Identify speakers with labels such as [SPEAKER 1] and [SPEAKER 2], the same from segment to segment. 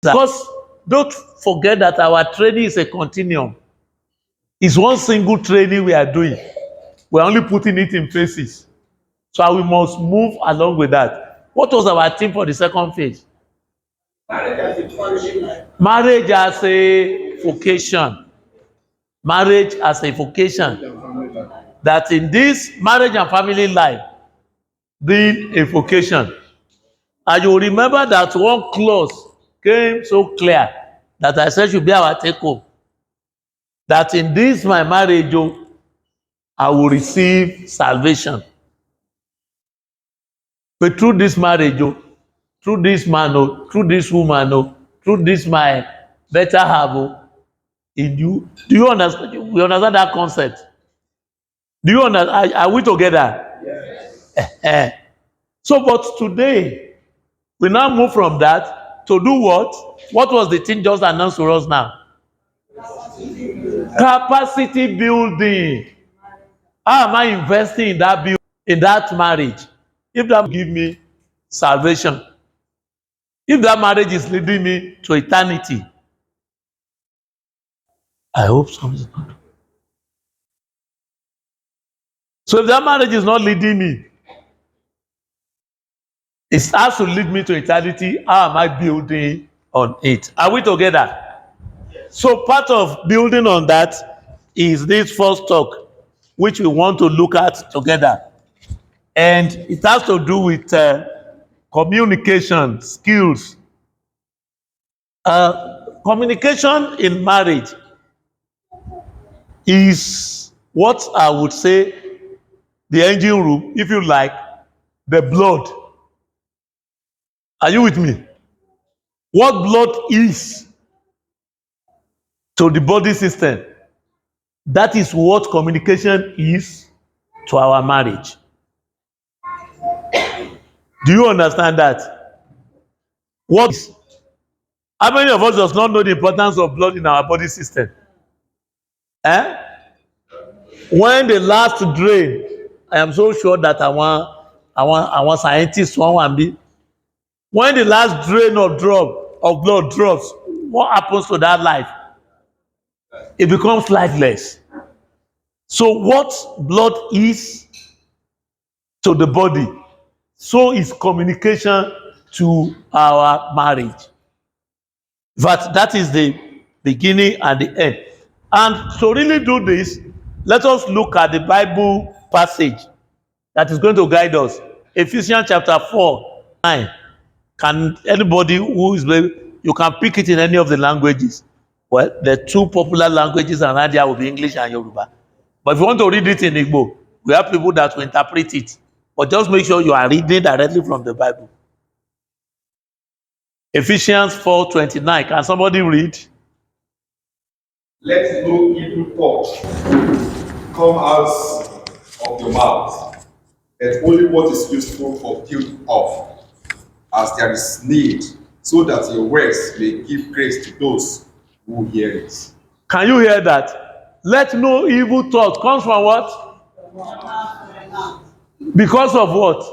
[SPEAKER 1] Because don't forget that our training is a continuum. It's one single training we are doing. We're only putting it in phases. So we must move along with that. What was our theme for the second phase? Marriage as a vocation. Marriage as a vocation. That in this marriage and family life, being a vocation. And you remember that one clause came so clear that I said should be our take home. That in this my marriage, I will receive salvation. But through this marriage, through this man, through this woman, through this my better half, in you. Do you understand? We understand that concept? Do you understand? Are we together? Yes. So, but today, we now move from that to do what? What was the thing just announced to us now? Capacity building. How am I investing in that in that marriage? If that give me salvation, if that marriage is leading me to eternity, I hope something. So if that marriage is not leading me, it has to lead me to eternity. How am I building on it? Are we together? So part of building on that is this first talk, which we want to look at together. And it has to do with communication skills. Communication in marriage is what I would say the engine room, if you like, the blood. Are you with me? What blood is to the body system, that is what communication is to our marriage. Do you understand that? What is? How many of us does not know the importance of blood in our body system? When the last drain, I am so sure that our scientists want to be. When the last drain of blood drops, what happens to that life? It becomes lifeless. So what blood is to the body, so is communication to our marriage. But that is the beginning and the end. And to really do this, let us look at the Bible passage that is going to guide us. Ephesians chapter 4:9. Can anybody who is, you can pick it in any of the languages. Well, the two popular languages around here will be English and Yoruba. But if you want to read it in Igbo, we have people that will interpret it. But just make sure you are reading directly from the Bible. Ephesians 4:29. Can somebody read?
[SPEAKER 2] Let no evil thought come out of your mouth, and only what is useful for building up, as there is need, so that your words may give grace to those who hear it.
[SPEAKER 1] Can you hear that? Let no evil thought comes from what? Because of what?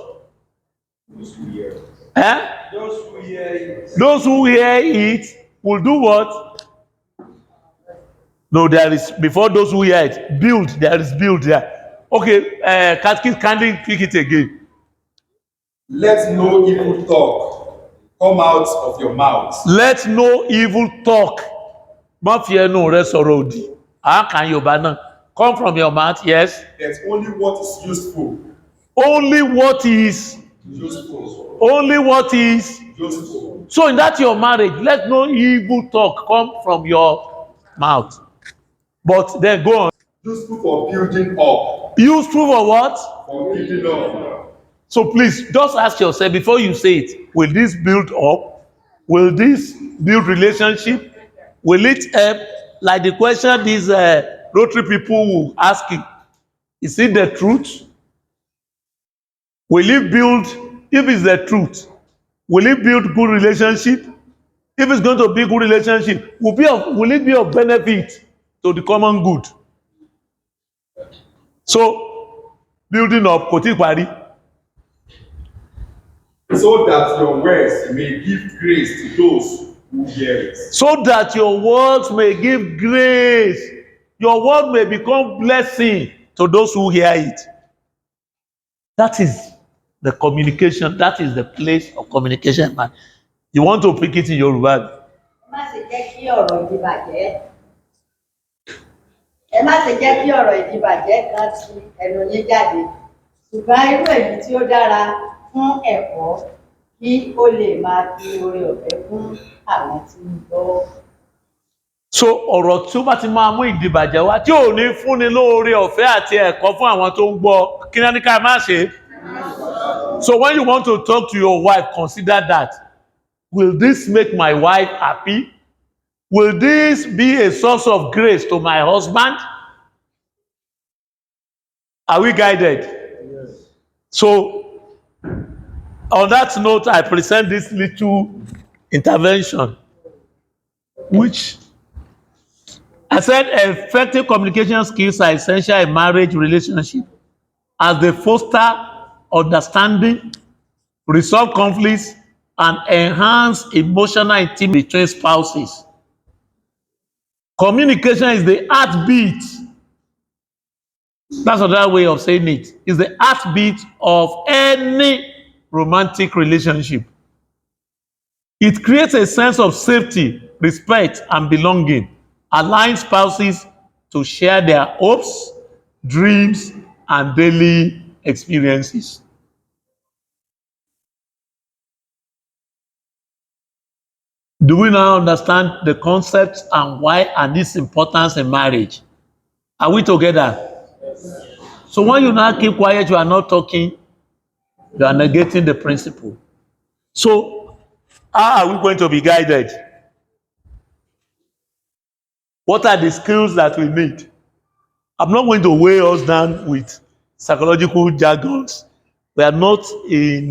[SPEAKER 2] Those who hear it.
[SPEAKER 1] Those who hear it. Those who hear it will do what? No, there is, before those who hear it, build. There is build there. Okay, kindly pick it again.
[SPEAKER 2] Let no evil talk come out of your mouth.
[SPEAKER 1] Let no evil talk. Má fi ẹnu rẹ sọ̀rọ̀ òdì. Àákàn Yorùbá náà. Come from your mouth, yes.
[SPEAKER 2] That's only what is useful.
[SPEAKER 1] Only what is
[SPEAKER 2] useful.
[SPEAKER 1] Only what is
[SPEAKER 2] useful.
[SPEAKER 1] So in that your marriage, let no evil talk come from your mouth. But then go on.
[SPEAKER 2] Useful for building up.
[SPEAKER 1] Useful for what?
[SPEAKER 2] For building up.
[SPEAKER 1] So please just ask yourself before you say it, will this build up? Will this build relationship? Will it help? Like the question these Rotary people will ask you, is it the truth? Will it build, if it's the truth, will it build good relationship? If it's going to be good relationship, will it be of benefit to the common good? So, building up, kò tí parí.
[SPEAKER 2] So that your words may give grace to those who hear it.
[SPEAKER 1] So that your words may give grace. Your word may become blessing to those who hear it. That is the communication. That is the place of communication. Man, you want to pick it in Yoruba.
[SPEAKER 3] Má ṣe jẹ́ kí ọ̀rọ̀ ìdìbàjẹ́ ẹ má ṣe jẹ́ kí ọ̀rọ̀ ìdìbàjẹ́ kan ti ẹnu yín jáde ṣùgbọ́n irú èyí tí ó dára fún ẹ̀kọ́ kí ó lè máa fi oore ọ̀fẹ́ fún àwọn tí ń gbọ́.
[SPEAKER 1] So ọ̀rọ̀ tí ó bá ti máa mú ìdìbàjẹ́ wá tí ò ní fúnni lóore ọ̀fẹ́ àti ẹ̀kọ́ fún àwọn tó ń gbọ́ kí ní ká má ṣe. So when you want to talk to your wife, consider that. Will this make my wife happy? Will this be a source of grace to my husband? Are we guided? Yes. So, on that note, I present this little intervention, which I said effective communication skills are essential in marriage relationship as they foster understanding, resolve conflicts, and enhance emotional intimacy between spouses. Communication is the heartbeat. That's another way of saying it. It's the heartbeat of any romantic relationship. It creates a sense of safety, respect, and belonging, allowing spouses to share their hopes, dreams, and daily experiences. Do we now understand the concepts and why and its importance in marriage? Are we together? Yes. So when you now keep quiet, you are not talking, you are negating the principle. So how are we going to be guided? What are the skills that we need? I'm not going to weigh us down with psychological jargons. We are not in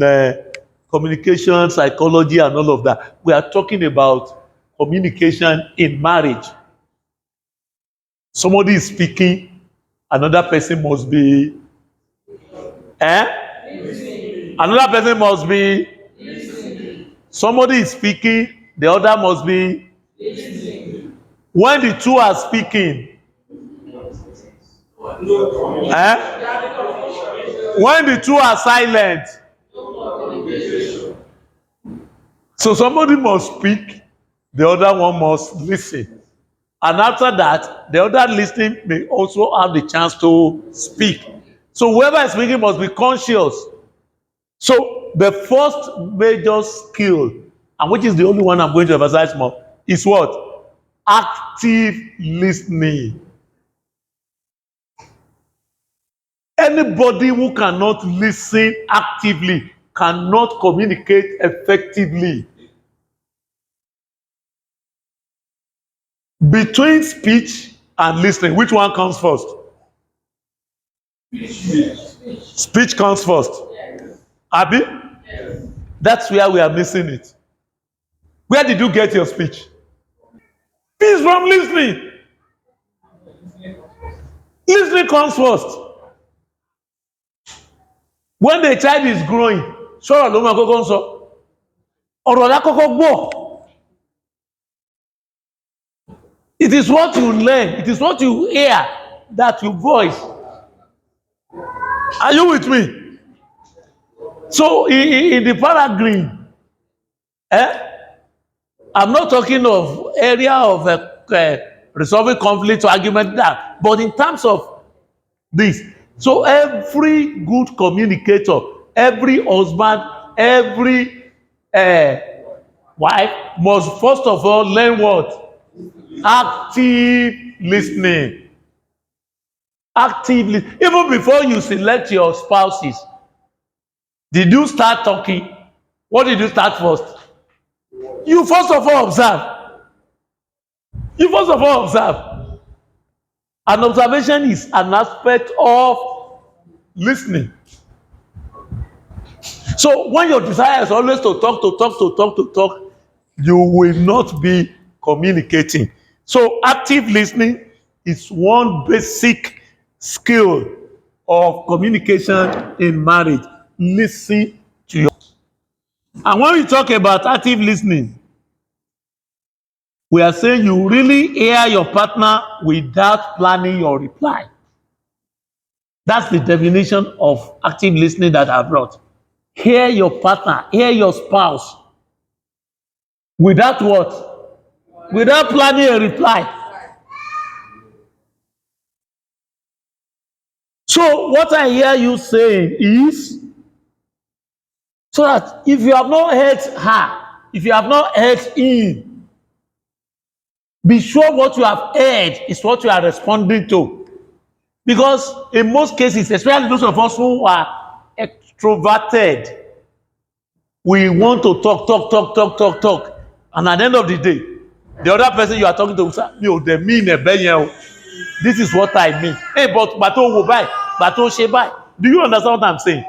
[SPEAKER 1] communication, psychology, and all of that. We are talking about communication in marriage. Somebody is speaking, another person must be another person must be somebody is speaking, the other must be when the two are speaking. When the two are silent. So somebody must speak, the other one must listen. And after that, the other listening may also have the chance to speak. So whoever is speaking must be conscious. So the first major skill, and which is the only one I'm going to emphasize more, is what? Active listening. Anybody who cannot listen actively cannot communicate effectively. Between speech and listening, which one comes first? Speech comes first. Abi? Yes. That's where we are missing it. Where did you get your speech? It's from listening. Listening comes first. When the child is growing, sọ̀rọ̀ ló máa kọ́kọ́ ń sọ. Ọ̀rọ̀ la kọ́kọ́ gbọ́. It is what you learn, it is what you hear that you voice. Are you with me? So in the paragraph, I'm not talking of area of resolving conflict or argument that, but in terms of this. So every good communicator, every husband, every wife must first of all learn what? Active listening. Actively, even before you select your spouses, did you start talking? What did you start first? You first of all observe. You first of all observe. An observation is an aspect of listening. So when your desire is always to talk, you will not be communicating. So active listening is one basic skill of communication in marriage. Listen to your. And when we talk about active listening, We are saying you really hear your partner without planning your reply. That's the definition of active listening that I brought. Hear your partner, hear your spouse without what? Without planning a reply. So what I hear you saying is, so that if you have not heard her, if you have not heard him, be sure what you have heard is what you are responding to. Because in most cases, especially those of us who are extroverted, we want to talk. And at the end of the day, the other person you are talking to will say, mi ò dẹ̀ mean ẹ̀bẹ̀ yẹn o. This is what I mean. Hey, but gbà tó wò báyìí, gbà tó ṣe báyìí. Do you understand what I'm saying?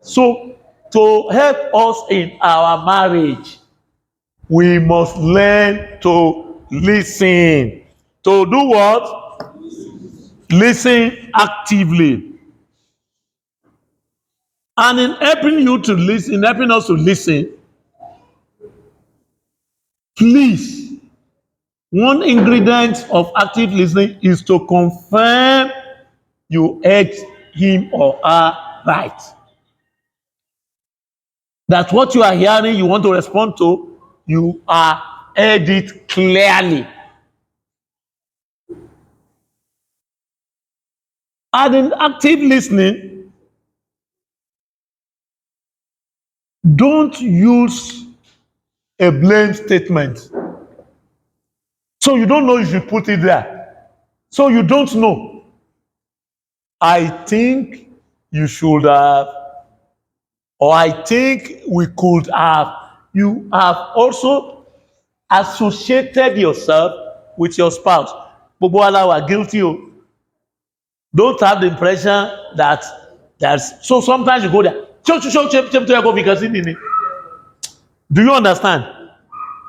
[SPEAKER 1] So, to help us in our marriage, we must learn to listen. To do what? Listen actively. And in helping you to listen, helping us to listen, please, one ingredient of active listening is to confirm you heard him or her right. That what you are hearing, you want to respond to, you are heard it clearly. And in active listening, don't use a blame statement. So you don't know you should put it there. So you don't know. I think you should have, or I think we could have. You have also associated yourself with your spouse. Gbogbo wa la wà guilty o. Don't have the impression that there's, so sometimes you go there. Do you understand?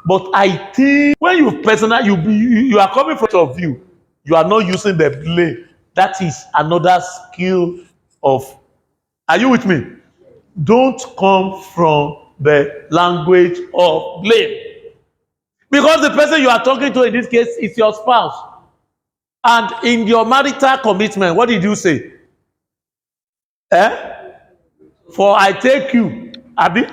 [SPEAKER 1] But I think when you personal, you are coming from your view, you are not using the blame. That is another skill of. Are you with me? Don't come from the language of blame, because the person you are talking to in this case is your spouse. And in your marital commitment, what did you say? For I take you, Abi.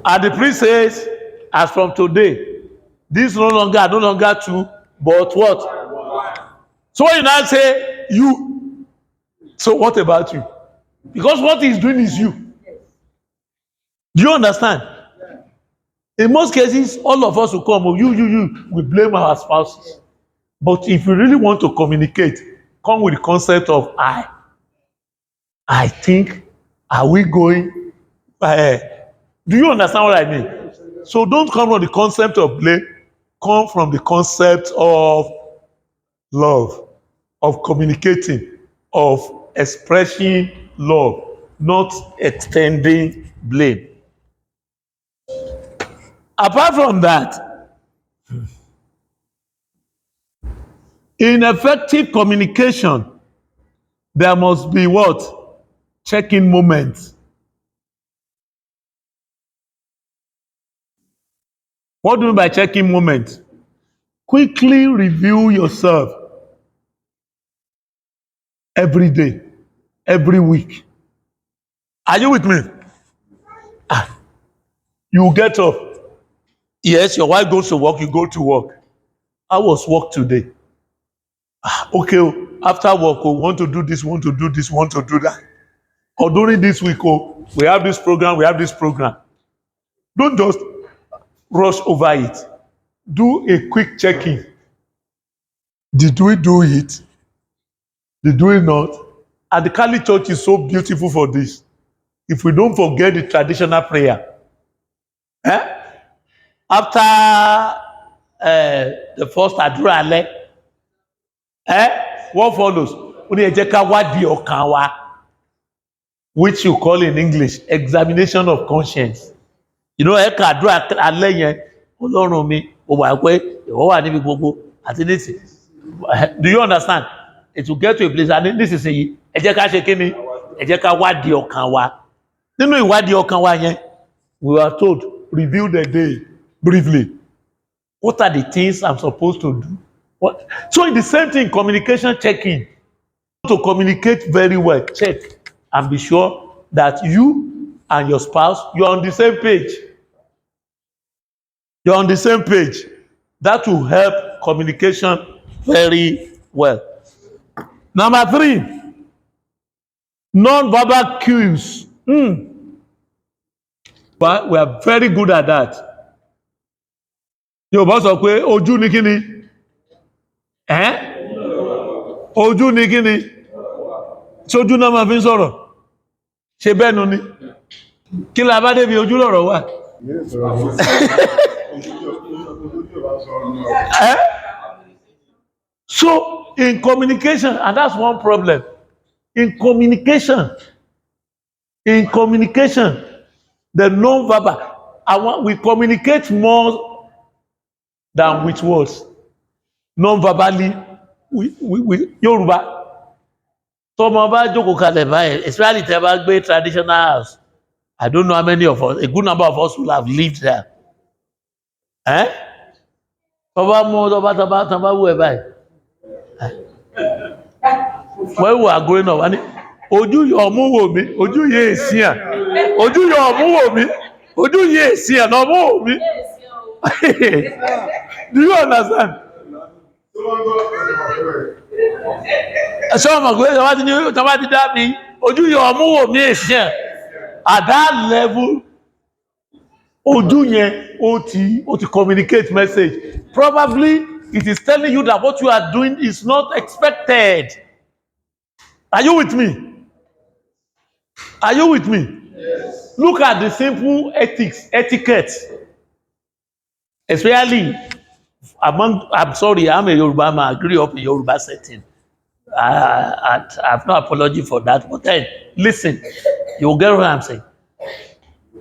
[SPEAKER 1] And the priest says, as from today, this no longer two, but what? So when you now say you, so what about you? Because what he's doing is you. Do you understand? In most cases, all of us will come, we blame our spouses. But if you really want to communicate, come with the concept of I. I think, are we going? Do you understand what I mean? So don't come from the concept of blame, come from the concept of love, of communicating, of expressing love, not extending blame. Apart from that, in effective communication, there must be what? Check-in moments. What do you mean by check-in moment? Quickly review yourself every day, every week. Are you with me? You get up. Yes, your wife goes to work, you go to work. How was work today? Okay, after work, we want to do this, want to do that. Or during this week, we have this program. Don't just rush over it. Do a quick check-in. Did we do it? Did we not? And the Catholic Church is so beautiful for this. If we don't forget the traditional prayer, after the first àdúrà alẹ́, what follows? Ó ní ẹ jẹ́ ká wádìí ọkàn wa, which you call in English examination of conscience. You know, ẹ ká àdúrà alẹ́ yẹn, Ọlọ́run mi, ó wà pé ìwọ wà níbi gbogbo àti nísì. Do you understand? It will get to a place and this is èyí, ẹ jẹ́ ká ṣe kíni? Ẹ jẹ́ ká wádìí ọkàn wa. Nínú ìwádìí ọkàn wa yẹn, We were told, review the day briefly. What are the things I'm supposed to do? What? So in the same thing, communication checking. To communicate very well, check and be sure that you and your spouse, you're on the same page. You're on the same page. That will help communication very well. Number 3, non-verbal cues. But we are very good at that. Yorùbá sọ pé ojú ni kíni? Ojú ni kíni? Ṣojú náà máa fi ń sọ̀rọ̀? Ṣé bẹ́ẹ̀nu ni? Kí la bá débi ojú lọ̀rọ̀ wà? So in communication, and that's one problem. In communication, the non-verbal, we communicate more than with words. Non-verbally, we Yorùbá. Tọ́mọ bá jókòó kalẹ̀ báyìí, especially tẹ́ bá gbé traditional house. I don't know how many of us, a good number of us will have lived there. Tọ́ba mú tọ́ba wú ẹ báyìí. When we are growing up, ojú yọ ọmú wò mí, ojú yẹ èsì à. Ojú yọ ọmú wò mí, ojú yẹ èsì à lọ́mú wò mí. Do you understand? Ṣé ọmọ gbé tọ́ba ti dá mi, ojú yọ ọmú wò mí èsì à. At that level, ojú yẹn ó ti communicate message. Probably it is telling you that what you are doing is not expected. Are you with me? Are you with me? Yes. Look at the simple etiquette. Especially I'm sorry, I'm a Yoruba man, I grew up in Yoruba setting. I have no apology for that, but then listen, you will get what I'm saying.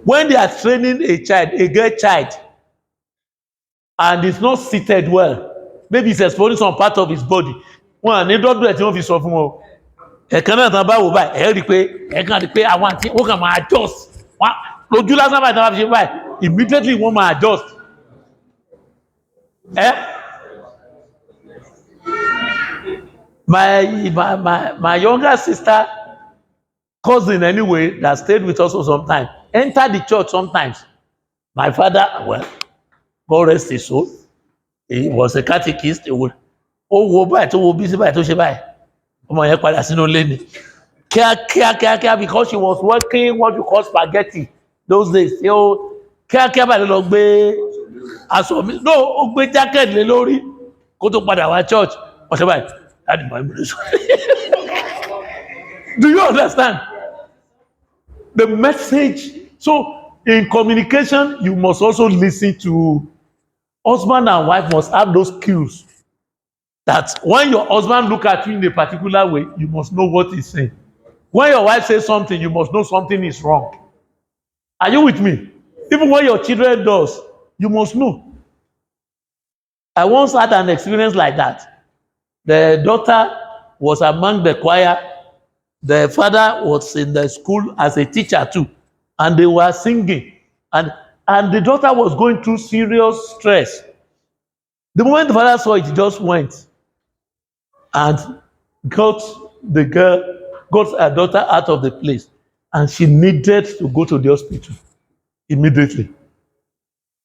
[SPEAKER 1] When they are training a child, a girl child, and it's not seated well, maybe it's exposing some part of his body. Wọ́n à ní dọ́dọ̀ ẹ̀ tí wọ́n fi sọ fún wọn. Ẹ̀kan náà tán bá wò báyìí, ẹ̀kan rí pé àwọn àti wọ́n kàn máa adjust. Lójú lásán báyìí tán bá fi ṣe báyìí, immediately wọ́n máa adjust. My younger sister, cousin anyway, that stayed with us for some time, entered the church sometimes. My father, well, God rest his soul, he was a catechist. Ó wo báyìí tó wo bí sí báyìí tó ṣe báyìí. Ọmọ yẹn padà sínú ilé ni. Kíákíá, because she was working what you call spaghetti those days. Kíákíá báyìí ló lọ gbé aṣọ mi. No, ó gbé jacket lé lórí kó tó padà wá church. Ó ṣe báyìí. Do you understand? The message. So in communication, you must also listen to. Husband and wife must have those cues that when your husband look at you in a particular way, you must know what he's saying. When your wife says something, you must know something is wrong. Are you with me? Even when your children does, you must know. I once had an experience like that. The daughter was among the choir. The father was in the school as a teacher too. And they were singing. And the daughter was going through serious stress. The moment the father saw it, he just went and got her daughter out of the place. And she needed to go to the hospital immediately.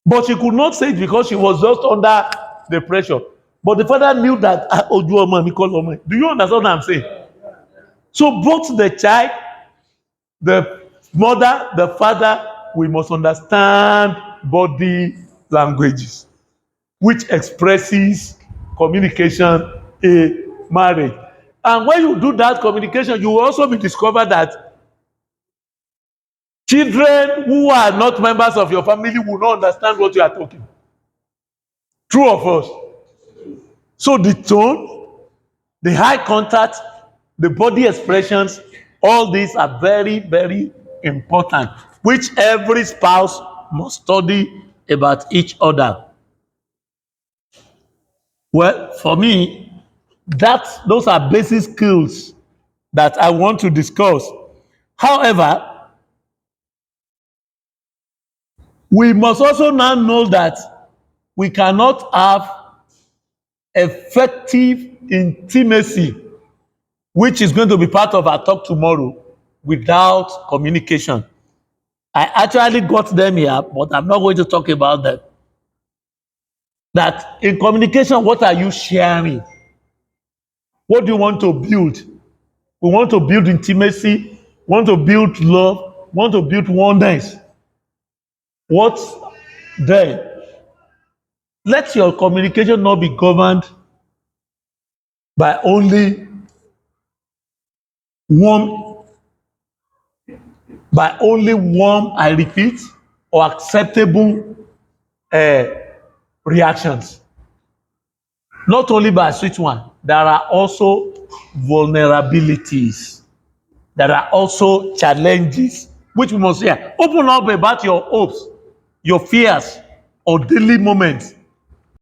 [SPEAKER 1] But she could not say it because she was just under the pressure. But the father knew that, do you understand what I'm saying? So both the child, the mother, the father, we must understand body languages, which expresses communication in marriage. And when you do that communication, you will also be discovered that children who are not members of your family will not understand what you are talking. True or false? So the tone, the eye contact, the body expressions, all these are very, very important, which every spouse must study about each other. Well, for me, those are basic skills that I want to discuss. However, We must also now know that we cannot have effective intimacy, which is going to be part of our talk tomorrow, without communication. I actually got them here, but I'm not going to talk about them. That in communication, what are you sharing? What do you want to build? We want to build intimacy, want to build love, want to build oneness. What then? Let your communication not be governed by only one, I repeat, or acceptable reactions. Not only by sweet one, there are also vulnerabilities. There are also challenges which we must share. Open up about your hopes, your fears, or daily moments